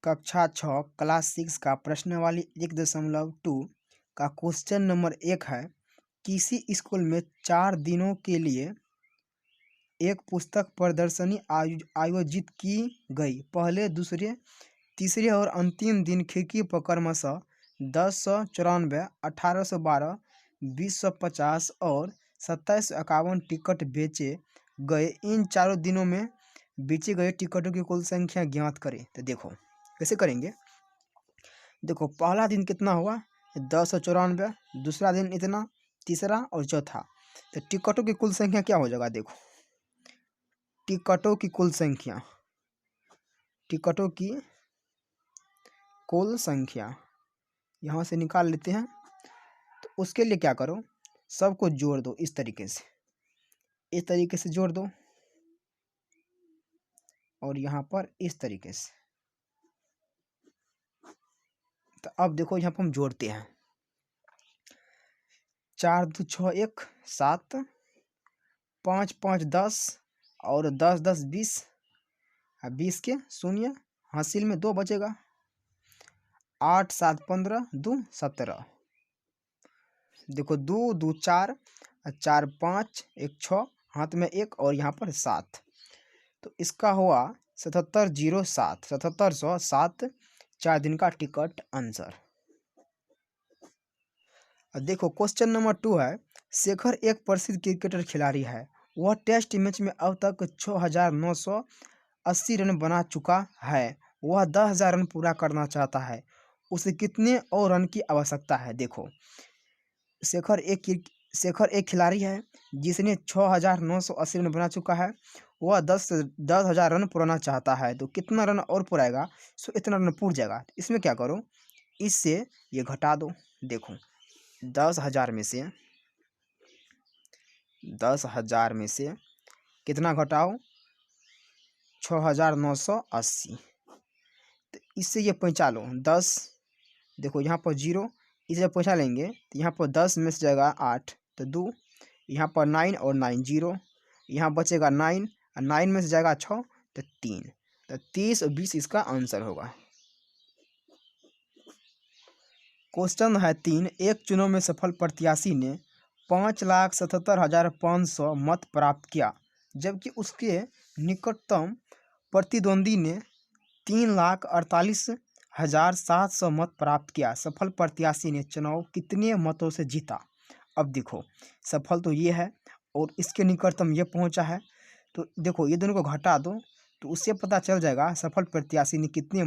कक्षा 6 क्लास 6 का प्रश्नावली 1.2 का क्वेश्चन नंबर 1 है। किसी स्कूल में 4 दिनों के लिए एक पुस्तक प्रदर्शनी आयोजित की गई। पहले, दूसरे, तीसरे और अंतिम दिन खिड़की पर क्रमशः 1094, 1812, 2050 और 2751 टिकट बेचे गए। इन चारों दिनों में बेचे गए टिकटों की कुल संख्या ज्ञात करें। तो देखो कैसे करेंगे। देखो पहला दिन कितना हुआ 1094, दूसरा दिन इतना, तीसरा और चौथा। तो टिकटों की कुल संख्या क्या हो जाएगा। देखो टिकटों की कुल संख्या, टिकटों की कुल संख्या यहाँ से निकाल लेते हैं। तो उसके लिए क्या करो, सबको जोड़ दो इस तरीके से जोड़ दो और यहाँ पर इस तरीके से। तो अब देखो यहाँ पर हम जोड़ते हैं। 4 2 6 1 7, 5 5 10 और 10 10 20, 20 के शून्य हासिल में 2 बचेगा। 8 7 15, 2 17। देखो 2 2 4, 4 5, 1 6, हाथ में 1 और यहाँ पर 7। तो इसका हुआ 7707, 7707 4 दिन का टिकट आंसर। देखो क्वेश्चन नंबर 2 है। शेखर एक प्रसिद्ध क्रिकेटर खिलाड़ी है। वह टेस्ट मैच में अब तक 6980 रन बना चुका है। वह 10,000 रन पूरा करना चाहता है। उसे कितने और रन की आवश्यकता है। देखो शेखर एक खिलाड़ी है जिसने 6980 रन बना चुका है। वह 10,000 रन पुराना चाहता है। तो कितना रन और पुराएगा, सो इतना रन पूर जाएगा। इसमें क्या करो, इससे ये घटा दो। देखो 10,000 में से कितना घटाओ, 6980। तो इससे ये पहुँचा लो 10। देखो यहाँ पर 0, इसे जब पहुँचा लेंगे तो यहाँ पर 10 में से जाएगा 8 तो 2, यहाँ पर 9 और 9 0, यहाँ बचेगा 9 और 9 में से जाएगा 6 तो 3। तो 30 और 20 इसका आंसर होगा। क्वेश्चन है 3। एक चुनाव में सफल प्रत्याशी ने 5,77,500 मत प्राप्त किया, जबकि उसके निकटतम प्रतिद्वंदी ने 3,48,700 मत प्राप्त किया। सफल प्रत्याशी ने चुनाव कितने मतों से जीता। अब देखो सफल तो ये है और इसके निकटतम ये पहुंचा है। तो देखो ये दोनों को घटा दो तो उससे पता चल जाएगा सफल प्रत्याशी ने कितने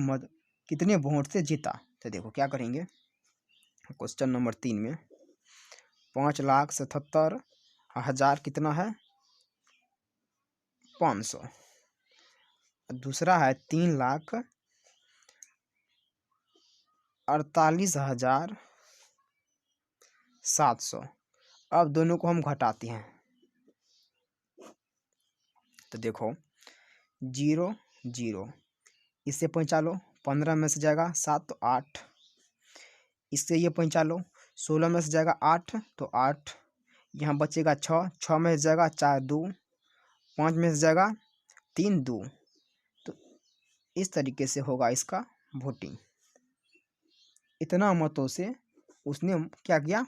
वोट से जीता। तो देखो क्या करेंगे, क्वेश्चन नंबर 3 में 5,77,000 कितना है 500, दूसरा है 3,48,700। अब दोनों को हम घटाते हैं। तो देखो 0 0, इससे पहुँचा लो 15 में से जाएगा 7 तो 8, इससे ये पहुँचा लो 16 में से जाएगा 8 तो 8, यहाँ बचेगा 6, 6 में से जाएगा 4 2, 5 में से जाएगा 3 2। तो इस तरीके से होगा इसका वोटिंग। इतना मतों से उसने क्या किया,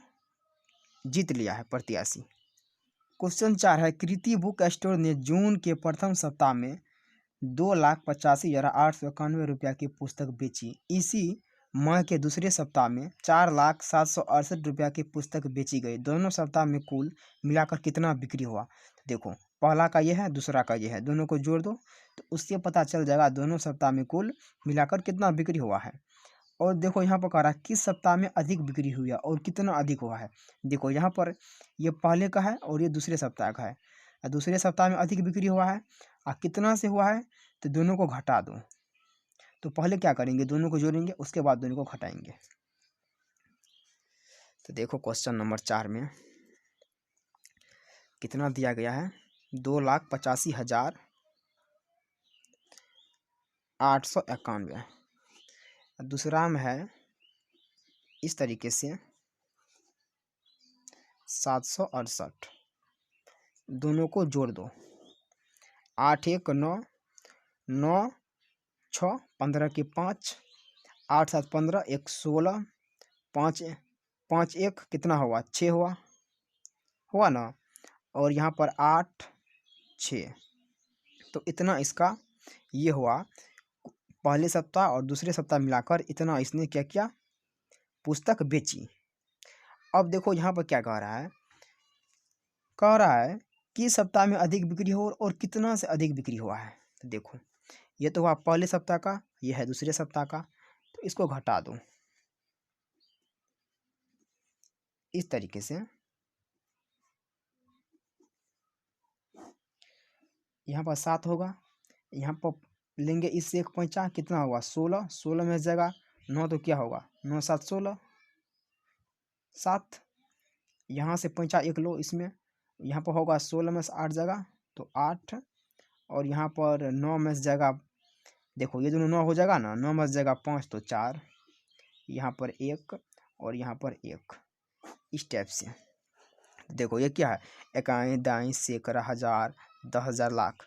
जीत लिया है प्रत्याशी। क्वेश्चन 4 है। कृति बुक स्टोर ने जून के प्रथम सप्ताह में 2,85,891 रुपया की पुस्तक बेची। इसी माह के दूसरे सप्ताह में 4,768 रुपया की पुस्तक बेची गई। दोनों सप्ताह में कुल मिलाकर कितना बिक्री हुआ। देखो पहला का ये है, दूसरा का ये है, दोनों को जोड़ दो तो उससे पता चल जाएगा दोनों सप्ताह में कुल मिलाकर कितना बिक्री हुआ है। और देखो यहाँ पर कह रहा है किस सप्ताह में अधिक बिक्री हुई है और कितना अधिक हुआ है। देखो यहाँ पर ये पहले का है और ये दूसरे सप्ताह का है। दूसरे सप्ताह में अधिक बिक्री हुआ है और कितना से हुआ है, तो दोनों को घटा दो। तो पहले क्या करेंगे, दोनों को जोड़ेंगे, उसके बाद दोनों को घटाएंगे। तो देखो क्वेश्चन नंबर 4 में कितना दिया गया है, 2,85,891। दूसरा में है इस तरीके से 768। दोनों को जोड़ दो, 8 1 9 9 6, 15 के 5, 8 7 15, 1 16, 5 5 1 कितना हुआ 6 हुआ ना, और यहाँ पर 8 6, तो इतना इसका ये हुआ। पहले सप्ताह और दूसरे सप्ताह मिलाकर इतना इसने क्या किया, पुस्तक बेची। अब देखो यहाँ पर क्या कह रहा है कि सप्ताह में अधिक बिक्री हो और कितना से अधिक बिक्री हुआ है। तो देखो ये तो हुआ पहले सप्ताह का, ये है दूसरे सप्ताह का, तो इसको घटा दो इस तरीके से। यहाँ पर 7 होगा, यहाँ पर लेंगे इससे 1 पंचा कितना होगा 16, 16 में जगह 9 तो क्या होगा 9 7 16 7, यहाँ से पंचा 1 लो इसमें, यहाँ पर होगा 16 में से 8 जगह तो 8, और यहाँ पर 9 में से जगह देखो ये दोनों 9 हो जाएगा ना, 9 में से जगह 5 तो 4, यहाँ पर 1 और यहाँ पर 1, इस टाइप से। देखो ये क्या है, इकाई दाई सैकड़ा हज़ार 10,000 लाख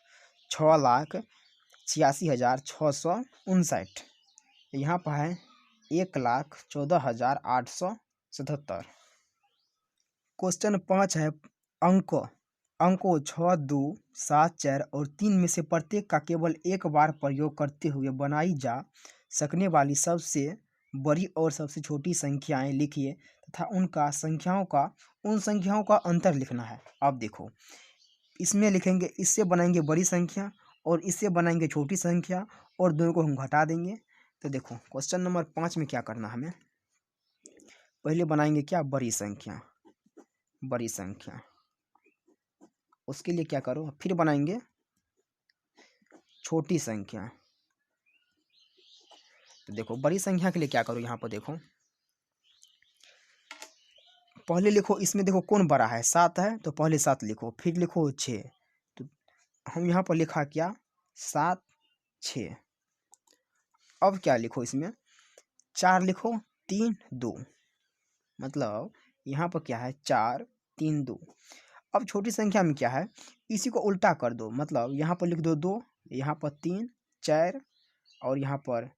6,86,659। यहाँ पर है 1,14,877। क्वेश्चन 5 है अंकों 6 2 7 4 और 3 में से प्रत्येक का केवल एक बार प्रयोग करते हुए बनाई जा सकने वाली सबसे बड़ी और सबसे छोटी संख्याएं लिखिए तथा उन संख्याओं का अंतर लिखना है। अब देखो इसमें लिखेंगे, इससे बनाएंगे बड़ी संख्या और इससे बनाएंगे छोटी संख्या और दोनों को हम घटा देंगे। तो देखो क्वेश्चन नंबर 5 में क्या करना, हमें पहले बनाएंगे क्या बड़ी संख्या, उसके लिए क्या करो फिर बनाएंगे छोटी संख्या। तो देखो बड़ी संख्या के लिए क्या करो, यहाँ पर देखो पहले लिखो, इसमें देखो कौन बड़ा है 7 है तो पहले 7 लिखो, फिर लिखो 6, तो हम यहाँ पर लिखा क्या 7 6। अब क्या लिखो इसमें 4 लिखो 3 2, मतलब यहाँ पर क्या है 4 3 2। अब छोटी संख्या में क्या है, इसी को उल्टा कर दो, मतलब यहाँ पर लिख दो 2, यहाँ पर 3 4 और यहाँ पर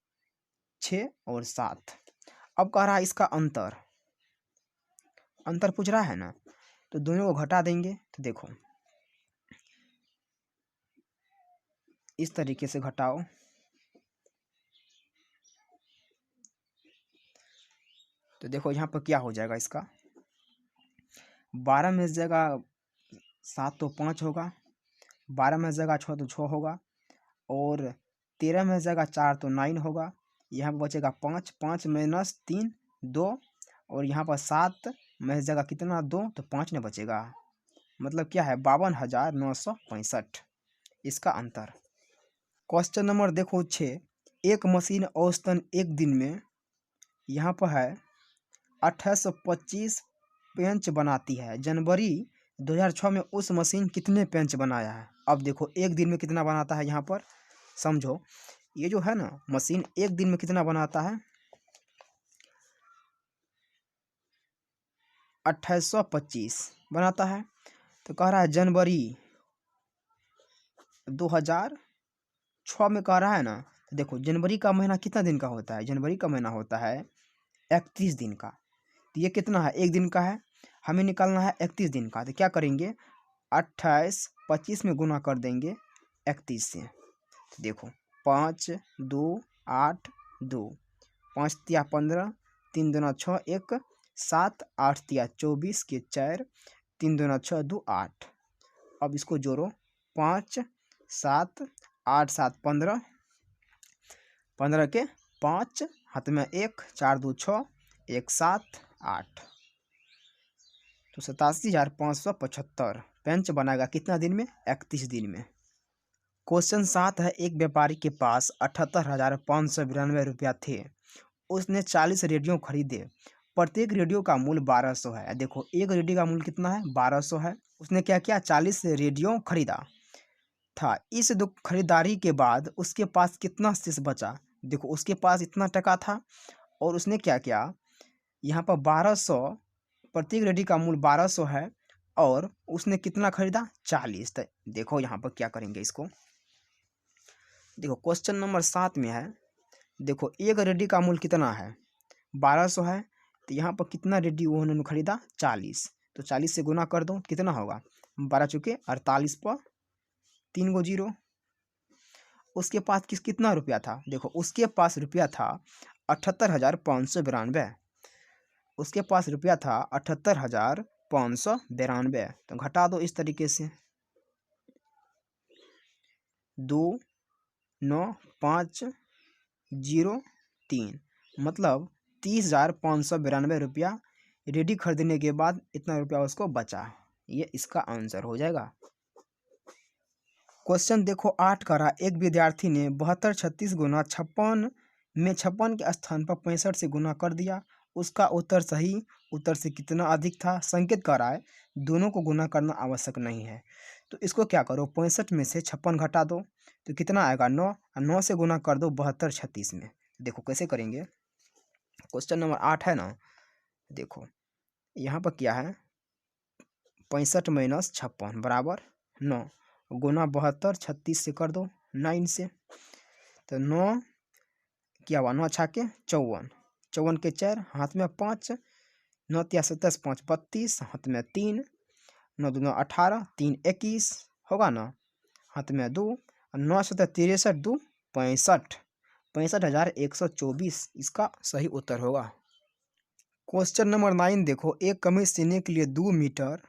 6 और 7। अब कह रहा है इसका अंतर पूछ रहा है ना, तो दोनों को घटा देंगे। तो देखो इस तरीके से घटाओ, तो देखो यहाँ पर क्या हो जाएगा इसका 12 में जगह 7 तो 5 होगा, 12 में जगह 6 तो 6 होगा, और 13 में जगह 4 तो 9 होगा। यहाँ पर बचेगा 5, 5 माइनस 3 2, और यहाँ पर 7 में जगह कितना 2 तो 5 न बचेगा, मतलब क्या है 52,965 इसका अंतर। क्वेश्चन नंबर देखो 6, एक मशीन औसतन एक दिन में यहाँ पर है 2825 पेंच बनाती है। जनवरी 2006 में उस मशीन कितने पेंच बनाया है। अब देखो एक दिन में कितना बनाता है, यहाँ पर समझो ये जो है ना मशीन एक दिन में कितना बनाता है 2825 बनाता है। तो कह रहा है जनवरी 2006 में कह रहा है ना, तो देखो जनवरी का महीना कितना दिन का होता है, जनवरी का महीना होता है 31 दिन का, तो ये कितना है एक दिन का है, हमें निकालना है 31 दिन का। तो क्या करेंगे 28 25 में गुना कर देंगे 31 से। तो देखो 5 2 8 2, 5 तिया 15, 3 दूना 6 1 7, 8 तिया 24 के 4, 3 दूना 6 2 8। अब इसको जोड़ो 5 7 8 7 15, 15 के 5 हाथ में 1 4 2 6 1 7 8, तो 87,575 पेंच बनाएगा कितना दिन में 31 दिन में। क्वेश्चन 7 है, एक व्यापारी के पास 78,592 रुपया थे, उसने 40 रेडियो खरीदे, प्रत्येक रेडियो का मूल्य 1200 है। देखो एक रेडियो का मूल्य कितना है 1200 है, उसने क्या किया 40 रेडियो खरीदा था। इस खरीदारी के बाद उसके पास कितना शेष बचा। देखो उसके पास इतना टका था और उसने क्या किया यहाँ पर 1200, प्रत्येक रेडियो का मूल्य 1200 है और उसने कितना खरीदा 40। तो देखो यहाँ पर क्या करेंगे इसको देखो क्वेश्चन नंबर 7 में है, देखो एक रेडी का मूल्य कितना है, 1200 है। तो यहाँ पर कितना रेडी उन्होंने खरीदा, 40। तो 40 से गुना कर दो, कितना होगा, 12 चुके 48 पर 3 गो जीरो। उसके पास कितना रुपया था, देखो उसके पास रुपया था 78,592। उसके पास रुपया था 78,592। तो घटा दो इस तरीके से, 2,9,5,0,3, मतलब 30,592 रुपया रेडी खरीदने के बाद इतना रुपया उसको बचा। ये इसका आंसर हो जाएगा। क्वेश्चन देखो 8 का रहा, एक विद्यार्थी ने 72 36 गुना 56 में 56 के स्थान पर 65 से गुना कर दिया। उसका उत्तर सही उत्तर से कितना अधिक था। संकेत कर रहा है दोनों को गुना करना आवश्यक नहीं है। तो इसको क्या करो, 65 में से 56 घटा दो तो कितना आएगा, 9। 9 से गुना कर दो 72 36 में। देखो कैसे करेंगे, क्वेश्चन नंबर 8 है ना, देखो यहाँ पर क्या है, 65 माइनस 56 बराबर 9, गुना 72 36 से कर दो 9 से। तो 9 क्या हुआ, 9 छाके 54, 54 के 4, हाथ में 5, 9 तिया 27 5 32, हाथ में 3, 9 2 18, 3 21 होगा ना, हाथ में 2, 9 7 63 2 65, 65,124 इसका सही उत्तर होगा। क्वेश्चन नंबर 9 देखो, एक कमीज सीने के लिए 2 मीटर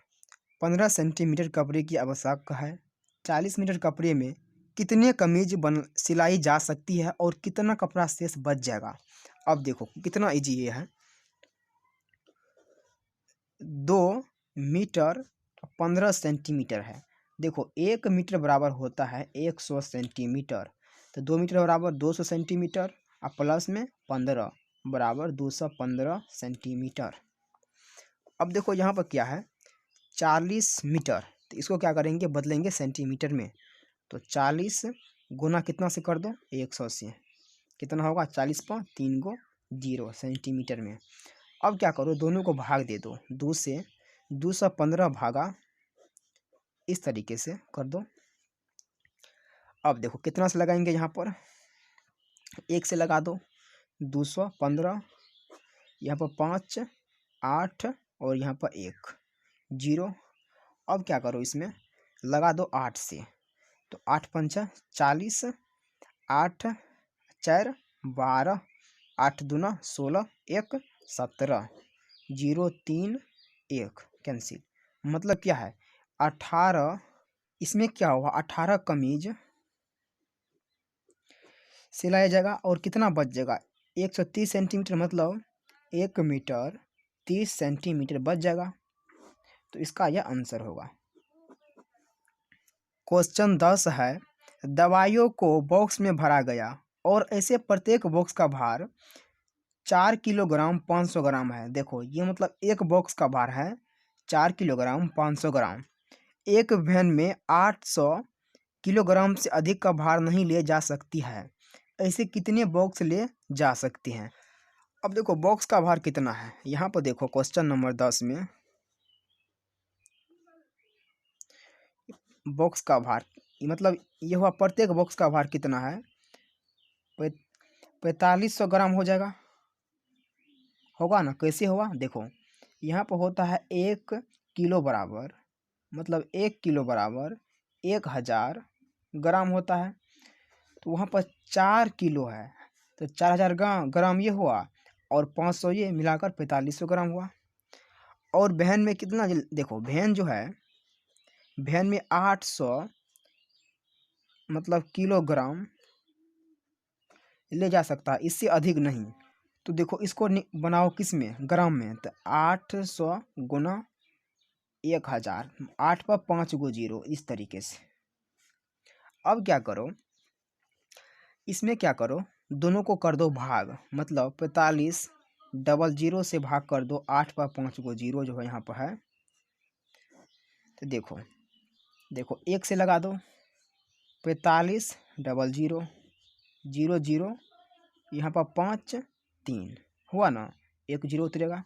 15 सेंटीमीटर कपड़े की आवश्यकता है। 40 मीटर कपड़े में कितने कमीज सिलाई जा सकती है और कितना कपड़ा शेष बच जाएगा। अब देखो कितना इजी ये है, 2 मीटर 15 सेंटीमीटर है। देखो 1 मीटर बराबर होता है 100 सेंटीमीटर। तो 2 मीटर बराबर 200 सेंटीमीटर और प्लस में 15 बराबर 215 सेंटीमीटर। अब देखो यहाँ पर क्या है, 40 मीटर, तो इसको क्या करेंगे, बदलेंगे सेंटीमीटर में। तो 40 गुना कितना से कर दो, 100 से, कितना होगा, 40 पर 3 गो 0 सेंटीमीटर में। अब क्या करो, दोनों को भाग दे दो, 2 से 215 भागा इस तरीके से कर दो। अब देखो कितना से लगाएंगे, यहाँ पर 1 से लगा दो, 215, यहाँ पर 5 8 और यहाँ पर 1 0। अब क्या करो, इसमें लगा दो 8 से, तो 8 पंचा 40, 8 4 12, 8 दूना 16, 1 17, 0 3 1 कैंसिल। मतलब क्या है, 18, इसमें क्या हुआ, 18 कमीज सिलाया जाएगा और कितना बच जाएगा, 130 सेंटीमीटर, मतलब 1 मीटर 30 सेंटीमीटर बच जाएगा। तो इसका यह आंसर होगा। क्वेश्चन 10 है, दवाइयों को बॉक्स में भरा गया और ऐसे प्रत्येक बॉक्स का भार 4 किलोग्राम 500 ग्राम है। देखो ये मतलब एक बॉक्स का भार है 4 किलोग्राम 500 ग्राम। एक वैन में 800 किलोग्राम से अधिक का भार नहीं ले जा सकती है। ऐसे कितने बॉक्स ले जा सकती हैं। अब देखो बॉक्स का भार कितना है, यहाँ पर देखो क्वेश्चन नंबर 10 में बॉक्स का भार, मतलब ये हुआ प्रत्येक बॉक्स का भार कितना है, 4500 ग्राम हो जाएगा, होगा ना। कैसे हुआ, देखो यहाँ पर होता है 1 किलो बराबर, मतलब 1 किलो बराबर 1000 ग्राम होता है। तो वहाँ पर 4 किलो है, तो 4000 ग्राम ये हुआ और 500 ये मिलाकर 4500 ग्राम हुआ। और बहन में कितना, देखो बहन जो है, बहन में 800 मतलब किलोग्राम ले जा सकता है, इससे अधिक नहीं। तो देखो इसको बनाओ किस में, ग्राम में। तो 800 गुना 1000, 8 पर 5 गो 0 इस तरीके से। अब क्या करो, इसमें क्या करो, दोनों को कर दो भाग, मतलब 45 डबल 0 से भाग कर दो 8 पर 5 गो 0 जो है यहाँ पर है। तो देखो देखो 1 से लगा दो, 45 डबल 0 0 0, यहाँ पर 5 3 हुआ ना, 1 0 उतरेगा।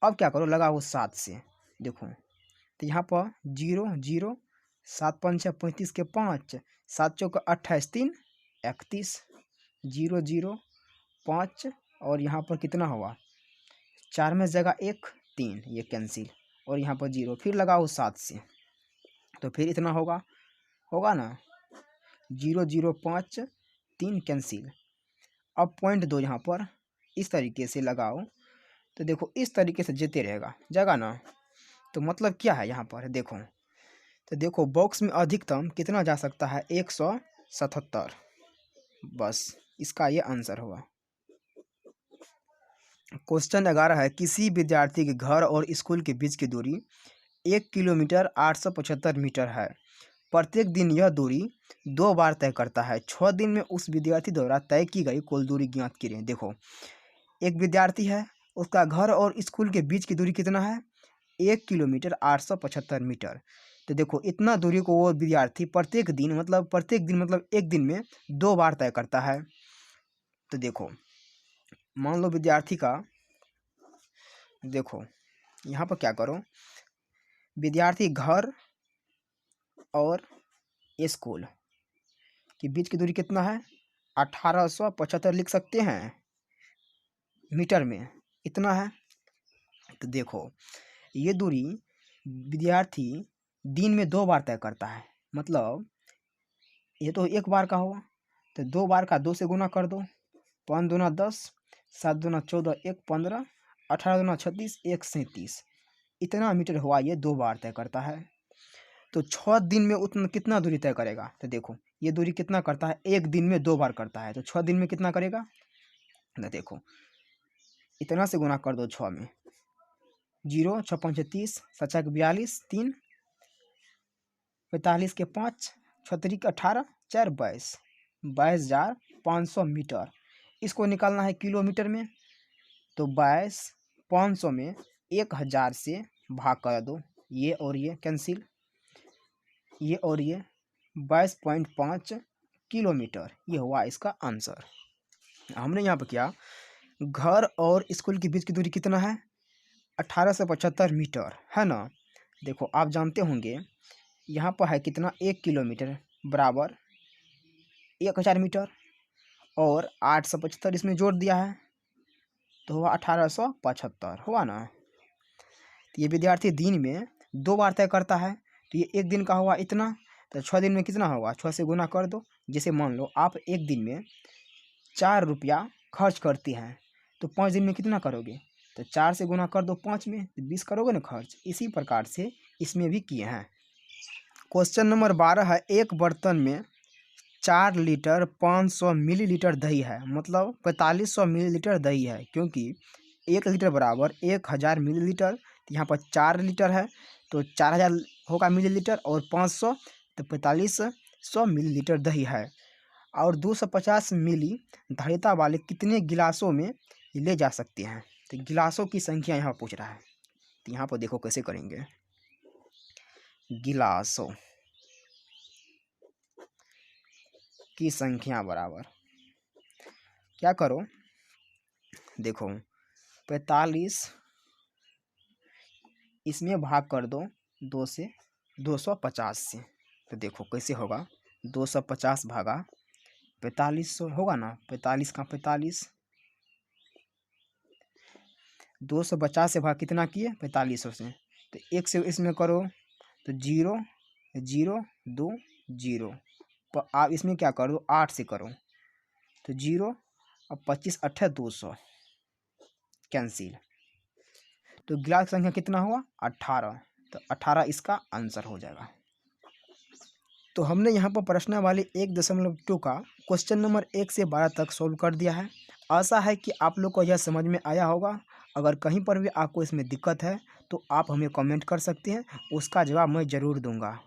अब क्या करो, लगाओ 7 से, देखो तो यहाँ पर 0 0, 7 5 35 के 5, 7 चौक 28 3, 31, 0 0 5 और यहाँ पर कितना हुआ 4 में जगह 1 3, ये कैंसिल और यहाँ पर 0 फिर लगाओ 7 से तो फिर इतना होगा ना 0 0 5 3 कैंसिल। अब पॉइंट दो यहाँ पर इस तरीके से लगाओ तो देखो इस तरीके से जेते रहेगा जगह ना। तो मतलब क्या है यहाँ पर देखो, तो देखो बॉक्स में अधिकतम कितना जा सकता है 177, बस इसका ये आंसर होगा। क्वेश्चन 11 है किसी विद्यार्थी के घर और स्कूल के बीच की दूरी 1 किलोमीटर 875 मीटर है। प्रत्येक दिन यह दूरी 2 बार तय करता है। 6 दिन में उस विद्यार्थी द्वारा तय की गई कुल दूरी ज्ञात करें। देखो एक विद्यार्थी है, उसका घर और स्कूल के बीच की दूरी कितना है 1 किलोमीटर 875 मीटर। तो देखो इतना दूरी को वो विद्यार्थी प्रत्येक दिन मतलब एक दिन में 2 बार तय करता है। तो देखो मान लो विद्यार्थी का, देखो यहाँ पर क्या करो, विद्यार्थी घर और स्कूल के बीच की दूरी कितना है 1875 लिख सकते हैं मीटर में, इतना है। तो देखो ये दूरी विद्यार्थी दिन में 2 बार तय करता है, मतलब ये तो 1 बार का हुआ, तो 2 बार का 2 से गुना कर दो, 5 दूना 10, 7 दूना 14, 1 15, 18 दूना 36, 1 37, इतना मीटर हुआ, ये 2 बार तय करता है। तो 6 दिन में उतना कितना दूरी तय करेगा, तो देखो ये दूरी कितना करता है, एक दिन में 2 बार करता है, तो 6 दिन में कितना करेगा, तो देखो इतना से गुना कर दो 6 में, 0 6 5 30, 7 42, 3 45 के 5, 6 3 18, 4 22, 22,500 मीटर। इसको निकालना है किलोमीटर में, तो 22,500 में 1,000 से भाग कर दो, ये और ये कैंसिल, ये और ये 22.5 किलोमीटर, ये हुआ इसका आंसर। हमने यहाँ पर क्या, घर और स्कूल के बीच की दूरी कितना है 1875 मीटर है ना। देखो आप जानते होंगे यहाँ पर है कितना 1 किलोमीटर बराबर 1,000 मीटर और 875 इसमें जोड़ दिया है तो हुआ 1875 हुआ ना। तो ये विद्यार्थी दिन में 2 बार तय करता है, तो ये एक दिन का हुआ इतना, तो 6 दिन में कितना होगा 6 से गुना कर दो। जैसे मान लो आप एक दिन में 4 रुपया खर्च करती हैं, तो 5 दिन में कितना करोगे, तो 4 से गुना कर दो 5 में, तो 20 करोगे ना खर्च। इसी प्रकार से इसमें भी किए हैं। क्वेश्चन नंबर 12 है एक बर्तन में 4 लीटर 500 मिलीलीटर दही है, मतलब 4500 मिलीलीटर दही है, क्योंकि 1 लीटर बराबर 1000 मिलीलीटर, तो यहाँ पर 4 लीटर है तो 4000 होगा मिलीलीटर और 500 तो 4500 मिलीलीटर दही है, और 250 मिली धारिता वाले कितने गिलासों में ले जा सकते हैं। तो गिलासों की संख्या यहाँ पूछ रहा है, तो यहाँ पर देखो कैसे करेंगे। गिलासों की संख्या बराबर क्या करो, देखो 45 इसमें भाग कर दो 2 से 250 से, तो देखो कैसे होगा 250 भागा 4500 होगा ना, 45 का 45, 250 से भाग कितना किए 4500 से, तो 1 से इसमें करो तो 0 0 2 0, पर आप इसमें क्या कर दो 8 से करो तो 0 और 25 8 200 कैंसिल, तो गिलास की संख्या कितना हुआ 18, तो 18 इसका आंसर हो जाएगा। तो हमने यहाँ पर प्रश्नावली 1.2 का क्वेश्चन नंबर 1 से 12 तक सॉल्व कर दिया है। आशा है कि आप लोग को यह समझ में आया होगा। अगर कहीं पर भी आपको इसमें दिक्कत है तो आप हमें कमेंट कर सकते हैं, उसका जवाब मैं ज़रूर दूंगा।